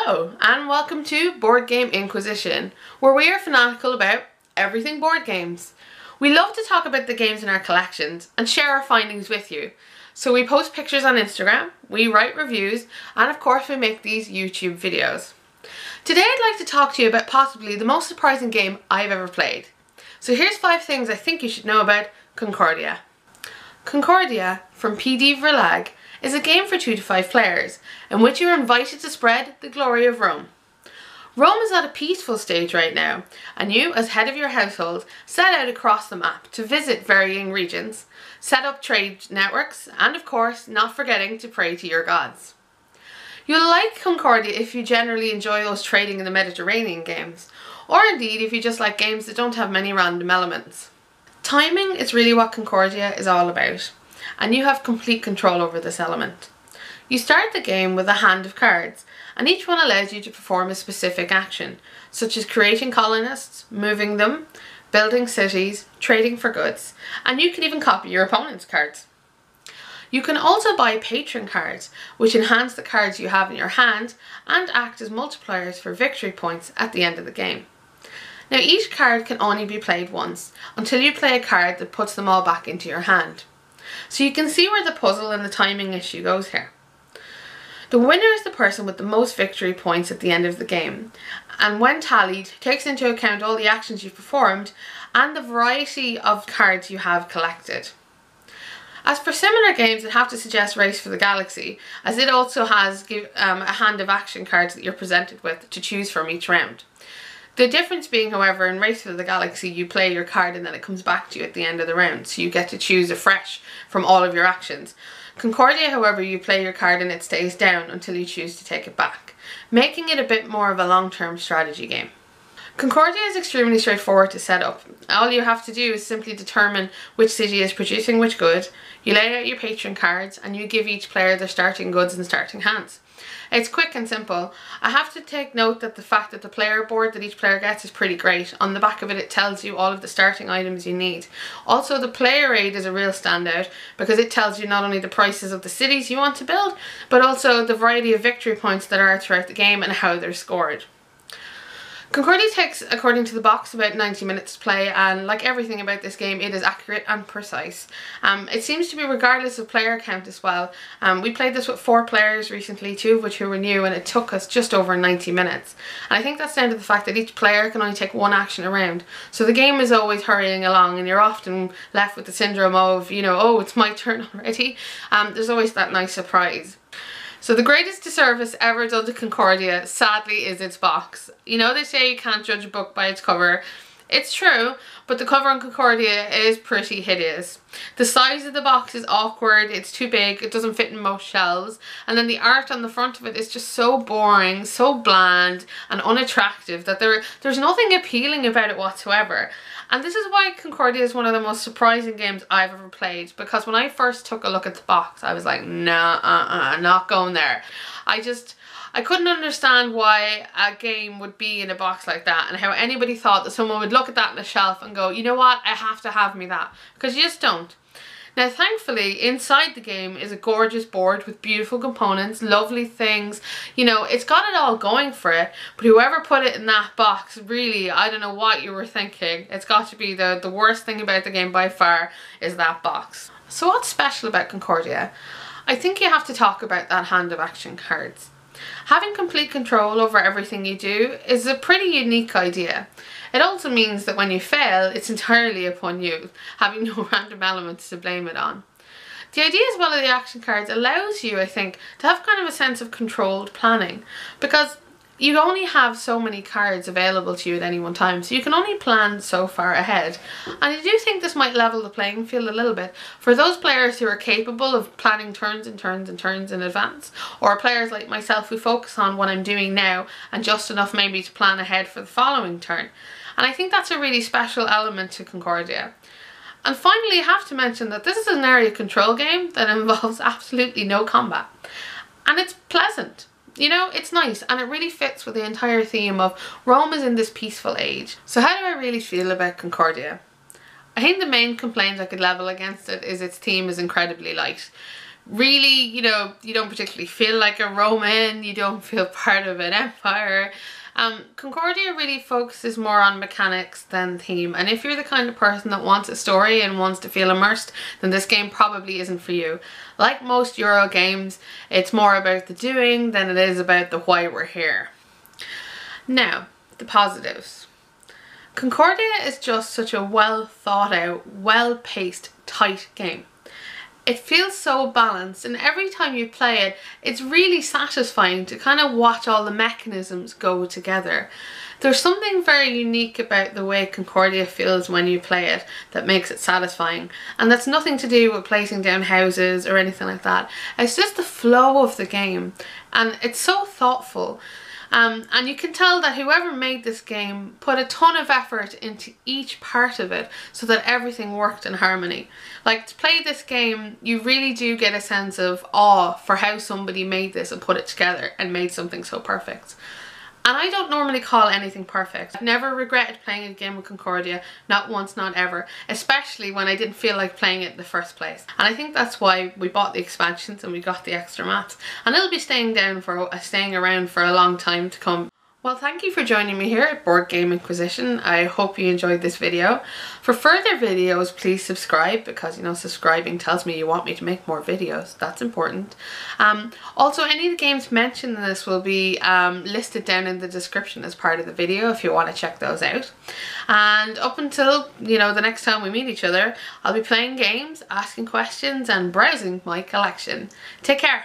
Hello and welcome to Board Game Inquisition, where we are fanatical about everything board games. We love to talk about the games in our collections and share our findings with you. So we post pictures on Instagram, we write reviews, and of course we make these YouTube videos. Today I'd like to talk to you about possibly the most surprising game I've ever played. So here's 5 things I think you should know about Concordia. Concordia from PD Verlag is a game for 2 to 5 players in which you are invited to spread the glory of Rome. Rome is at a peaceful stage right now, and you, as head of your household, set out across the map to visit varying regions, set up trade networks, and of course, not forgetting to pray to your gods. You'll like Concordia if you generally enjoy those trading in the Mediterranean games, or indeed if you just like games that don't have many random elements. Timing is really what Concordia is all about, and you have complete control over this element. You start the game with a hand of cards, and each one allows you to perform a specific action, such as creating colonists, moving them, building cities, trading for goods, and you can even copy your opponent's cards. You can also buy patron cards, which enhance the cards you have in your hand and act as multipliers for victory points at the end of the game. Now each card can only be played once, until you play a card that puts them all back into your hand. So you can see where the puzzle and the timing issue goes here. The winner is the person with the most victory points at the end of the game, and when tallied, takes into account all the actions you've performed and the variety of cards you have collected. As for similar games, I'd have to suggest Race for the Galaxy, as it also has a hand of action cards that you're presented with to choose from each round. The difference being, however, in Race for the Galaxy you play your card and then it comes back to you at the end of the round, so you get to choose afresh from all of your actions. Concordia, however, you play your card and it stays down until you choose to take it back, making it a bit more of a long-term strategy game. Concordia is extremely straightforward to set up. All you have to do is simply determine which city is producing which good, you lay out your patron cards, and you give each player their starting goods and starting hands. It's quick and simple. I have to take note that the fact that the player board that each player gets is pretty great. On the back of it, it tells you all of the starting items you need. Also, the player aid is a real standout because it tells you not only the prices of the cities you want to build, but also the variety of victory points that are throughout the game and how they're scored. Concordia takes, according to the box, about 90 minutes to play, and like everything about this game, it is accurate and precise. It seems to be regardless of player count as well. We played this with 4 players recently, 2 of which were new, and it took us just over 90 minutes. And I think that's down to the fact that each player can only take 1 action around. So the game is always hurrying along, and you're often left with the syndrome of, oh, it's my turn already. There's always that nice surprise. So the greatest disservice ever done to Concordia, sadly, is its box. They say you can't judge a book by its cover. It's true, but the cover on Concordia is pretty hideous. The size of the box is awkward, it's too big, it doesn't fit in most shelves, and then the art on the front of it is just so boring, so bland and unattractive that there's nothing appealing about it whatsoever. And this is why Concordia is one of the most surprising games I've ever played, because when I first took a look at the box, I was like, nah, not going there. I couldn't understand why a game would be in a box like that, and how anybody thought that someone would look at that on a shelf and go, you know what, I have to have me that, because you just don't. Now thankfully, inside the game is a gorgeous board with beautiful components, lovely things, it's got it all going for it, but whoever put it in that box, really, I don't know what you were thinking. It's got to be the worst thing about the game by far is that box. So what's special about Concordia? I think you have to talk about that hand of action cards. Having complete control over everything you do is a pretty unique idea. It also means that when you fail, it's entirely upon you, having no random elements to blame it on. The idea as well of the action cards allows you, I think, to have kind of a sense of controlled planning, because you only have so many cards available to you at any one time, so you can only plan so far ahead. And I do think this might level the playing field a little bit for those players who are capable of planning turns and turns and turns in advance, or players like myself who focus on what I'm doing now and just enough maybe to plan ahead for the following turn. And I think that's a really special element to Concordia. And finally, I have to mention that this is an area control game that involves absolutely no combat, and it's pleasant. It's nice, and it really fits with the entire theme of Rome is in this peaceful age. So how do I really feel about Concordia? I think the main complaint I could level against it is its theme is incredibly light. really, you know, you don't particularly feel like a Roman, you don't feel part of an empire. Concordia really focuses more on mechanics than theme, and if you're the kind of person that wants a story and wants to feel immersed, then this game probably isn't for you. Like most Euro games, it's more about the doing than it is about the why we're here. Now, the positives. Concordia is just such a well thought out, well paced, tight game. It feels so balanced, and every time you play it, it's really satisfying to kind of watch all the mechanisms go together. There's something very unique about the way Concordia feels when you play it that makes it satisfying, and that's nothing to do with placing down houses or anything like that. It's just the flow of the game, and it's so thoughtful. And you can tell that whoever made this game put a ton of effort into each part of it so that everything worked in harmony. Like, to play this game, you really do get a sense of awe for how somebody made this and put it together and made something so perfect. And I don't normally call anything perfect. I've never regretted playing a game with Concordia, not once, not ever, especially when I didn't feel like playing it in the first place. And I think that's why we bought the expansions and we got the extra maps. And it'll be staying around for a long time to come. Well, thank you for joining me here at Board Game Inquisition. I hope you enjoyed this video. For further videos, please subscribe, because, you know, subscribing tells me you want me to make more videos. That's important. Also, any of the games mentioned in this will be listed down in the description as part of the video if you want to check those out. And up until, you know, the next time we meet each other, I'll be playing games, asking questions, and browsing my collection. Take care.